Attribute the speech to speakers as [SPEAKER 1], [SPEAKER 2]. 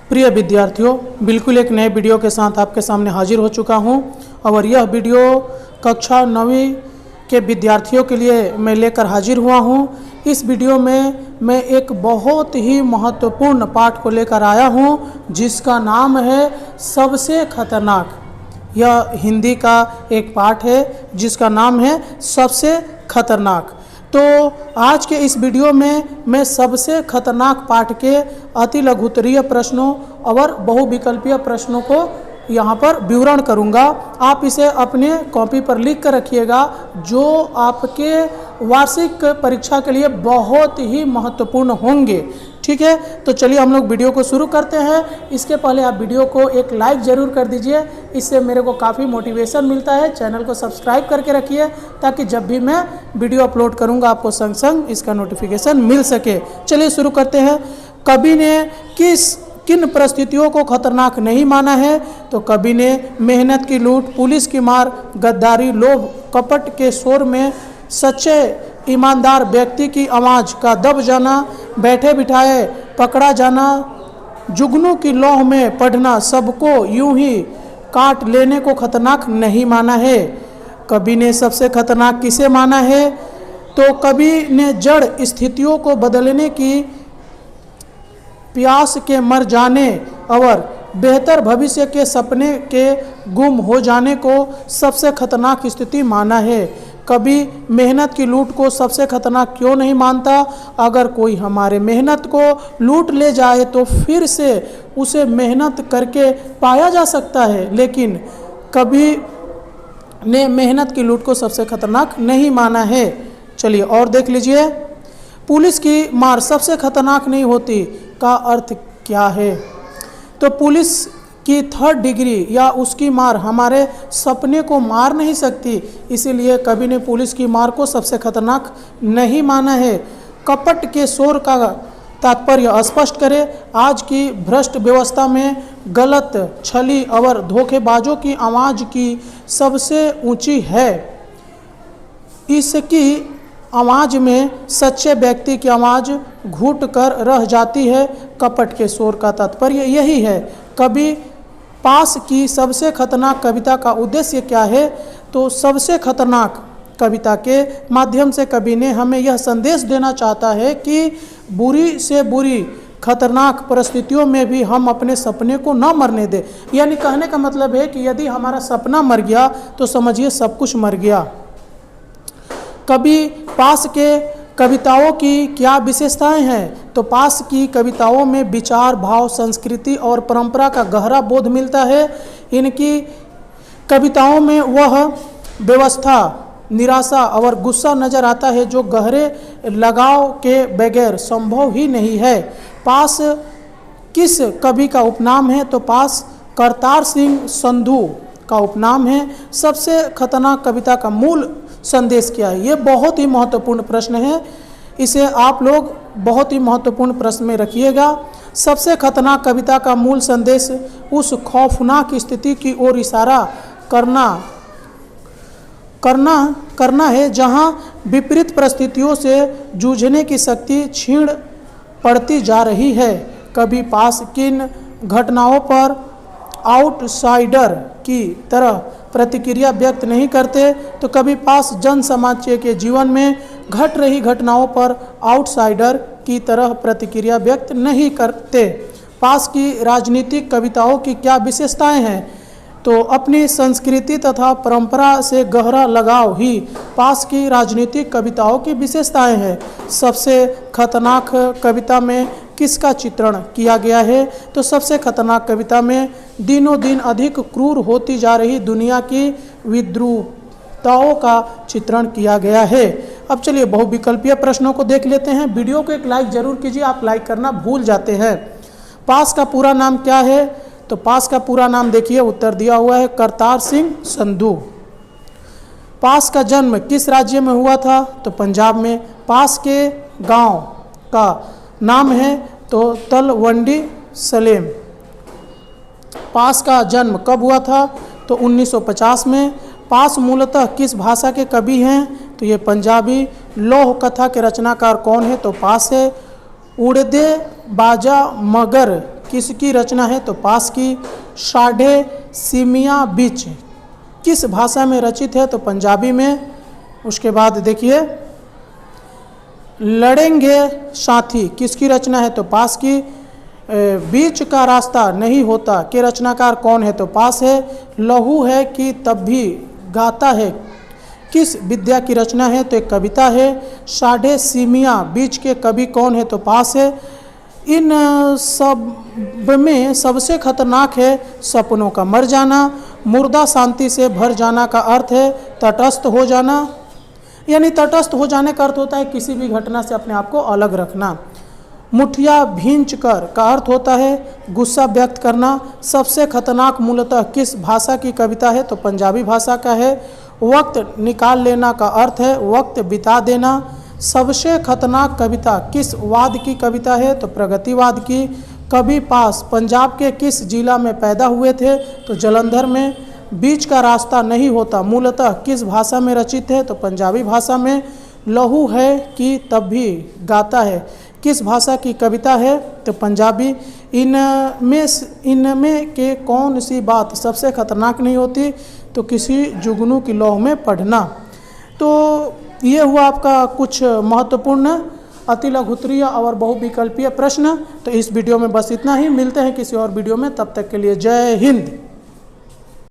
[SPEAKER 1] प्रिय विद्यार्थियों, बिल्कुल एक नए वीडियो के साथ आपके सामने हाजिर हो चुका हूं और यह वीडियो कक्षा 9वीं के विद्यार्थियों के लिए मैं लेकर हाजिर हुआ हूं। इस वीडियो में मैं एक बहुत ही महत्वपूर्ण पाठ को लेकर आया हूं जिसका नाम है सबसे खतरनाक। यह हिंदी का एक पाठ है जिसका नाम है सबसे खतरनाक। तो आज के इस वीडियो में मैं सबसे खतरनाक पाठ के अति लघुत्तरीय प्रश्नों और बहुविकल्पीय प्रश्नों को यहाँ पर विवरण करूँगा। आप इसे अपने कॉपी पर लिख कर रखिएगा, जो आपके वार्षिक परीक्षा के लिए बहुत ही महत्वपूर्ण होंगे। ठीक है, तो चलिए हम लोग वीडियो को शुरू करते हैं। इसके पहले आप वीडियो को एक लाइक ज़रूर कर दीजिए, इससे मेरे को काफ़ी मोटिवेशन मिलता है। चैनल को सब्सक्राइब करके रखिए ताकि जब भी मैं वीडियो अपलोड करूंगा आपको संग संग इसका नोटिफिकेशन मिल सके। चलिए शुरू करते हैं। कवि ने किन परिस्थितियों को खतरनाक नहीं माना है? तो कवि ने मेहनत की लूट, पुलिस की मार, गद्दारी, लोभ, कपट के शोर में सच्चे ईमानदार व्यक्ति की आवाज़ का दब जाना, बैठे बिठाए पकड़ा जाना, जुगनू की लौह में पढ़ना, सबको यूं ही काट लेने को खतरनाक नहीं माना है। कवि ने सबसे खतरनाक किसे माना है? तो कवि ने जड़ स्थितियों को बदलने की प्यास के मर जाने और बेहतर भविष्य के सपने के गुम हो जाने को सबसे खतरनाक स्थिति माना है। कभी मेहनत की लूट को सबसे खतरनाक क्यों नहीं मानता? अगर कोई हमारे मेहनत को लूट ले जाए तो फिर से उसे मेहनत करके पाया जा सकता है, लेकिन कभी ने मेहनत की लूट को सबसे खतरनाक नहीं माना है। चलिए और देख लीजिए। पुलिस की मार सबसे खतरनाक नहीं होती का अर्थ क्या है? तो पुलिस की 3rd डिग्री या उसकी मार हमारे सपने को मार नहीं सकती, इसीलिए कवि ने पुलिस की मार को सबसे खतरनाक नहीं माना है। कपट के शोर का तात्पर्य स्पष्ट करें। आज की भ्रष्ट व्यवस्था में गलत, छली और धोखेबाजों की आवाज़ की सबसे ऊंची है। इसकी आवाज़ में सच्चे व्यक्ति की आवाज़ घुट कर रह जाती है। कपट के शोर का तात्पर्य यही है। कवि पास की सबसे खतरनाक कविता का उद्देश्य क्या है? तो सबसे खतरनाक कविता के माध्यम से कवि ने हमें यह संदेश देना चाहता है कि बुरी से बुरी खतरनाक परिस्थितियों में भी हम अपने सपने को न मरने दें। यानी कहने का मतलब है कि यदि हमारा सपना मर गया तो समझिए सब कुछ मर गया। कवि पास के कविताओं की क्या विशेषताएं हैं? तो पास की कविताओं में विचार, भाव, संस्कृति और परंपरा का गहरा बोध मिलता है। इनकी कविताओं में वह व्यवस्था, निराशा और गुस्सा नजर आता है जो गहरे लगाव के बगैर संभव ही नहीं है। पास किस कवि का उपनाम है? तो पास करतार सिंह संधू का उपनाम है। सबसे खतरनाक कविता का मूल संदेश क्या है? ये बहुत ही महत्वपूर्ण प्रश्न है, इसे आप लोग बहुत ही महत्वपूर्ण प्रश्न में रखिएगा। सबसे खतरनाक कविता का मूल संदेश उस खौफनाक स्थिति की ओर इशारा करना है जहां विपरीत परिस्थितियों से जूझने की शक्ति क्षीण पड़ती जा रही है। कभी पास किन घटनाओं पर आउटसाइडर की तरह प्रतिक्रिया व्यक्त नहीं करते? तो कभी पास जन समाज के जीवन में घट रही घटनाओं पर आउटसाइडर की तरह प्रतिक्रिया व्यक्त नहीं करते। पास की राजनीतिक कविताओं की क्या विशेषताएं हैं? तो अपनी संस्कृति तथा परंपरा से गहरा लगाव ही पास की राजनीतिक कविताओं की विशेषताएं हैं। सबसे खतरनाक कविता में किसका चित्रण किया गया है? तो सबसे खतरनाक कविता में दिनों दिन अधिक क्रूर होती जा रही दुनिया की विद्रूपताओं का चित्रण किया गया है। अब चलिए बहुविकल्पीय प्रश्नों को देख लेते हैं। वीडियो को एक लाइक जरूर कीजिए, आप लाइक करना भूल जाते हैं। पास का पूरा नाम क्या है? तो पास का पूरा नाम देखिए, उत्तर दिया हुआ है करतार सिंह संधू। पास का जन्म किस राज्य में हुआ था? तो पंजाब में। पास के गांव का नाम है तो तलवंडी सलेम। पास का जन्म कब हुआ था? तो 1950 में। पास मूलतः किस भाषा के कवि हैं? तो ये पंजाबी। लौह कथा के रचनाकार कौन है? तो पास है। उड़दे बाजा मगर किसकी रचना है? तो पास की। साढ़े सीमिया बीच किस भाषा में रचित है? तो पंजाबी में। उसके बाद देखिए, लड़ेंगे साथी किसकी रचना है? तो पास की। बीच का रास्ता नहीं होता के रचनाकार कौन है? तो पास है। लहू है कि तब भी गाता है किस विद्या की रचना है? तो एक कविता है। साढ़े सीमिया बीच के कवि कौन है? तो पास है। इन सब में सबसे खतरनाक है सपनों का मर जाना। मुर्दा शांति से भर जाना का अर्थ है तटस्थ हो जाना। यानी तटस्थ हो जाने का अर्थ होता है किसी भी घटना से अपने आप को अलग रखना। मुठिया भींच कर का अर्थ होता है गुस्सा व्यक्त करना। सबसे खतरनाक मूलतः किस भाषा की कविता है? तो पंजाबी भाषा का है। वक्त निकाल लेना का अर्थ है वक्त बिता देना। सबसे खतरनाक कविता किस वाद की कविता है? तो प्रगतिवाद की। कवि पास पंजाब के किस जिला में पैदा हुए थे? तो जालंधर में। बीच का रास्ता नहीं होता मूलतः किस भाषा में रचित है? तो पंजाबी भाषा में। लहू है कि तब भी गाता है किस भाषा की कविता है? तो पंजाबी। इनमें के कौन सी बात सबसे खतरनाक नहीं होती? तो किसी जुगनू की लौह में पढ़ना। तो ये हुआ आपका कुछ महत्वपूर्ण अति लघुत्तरीय और बहुविकल्पीय प्रश्न। तो इस वीडियो में बस इतना ही। मिलते हैं किसी और वीडियो में, तब तक के लिए जय हिंद।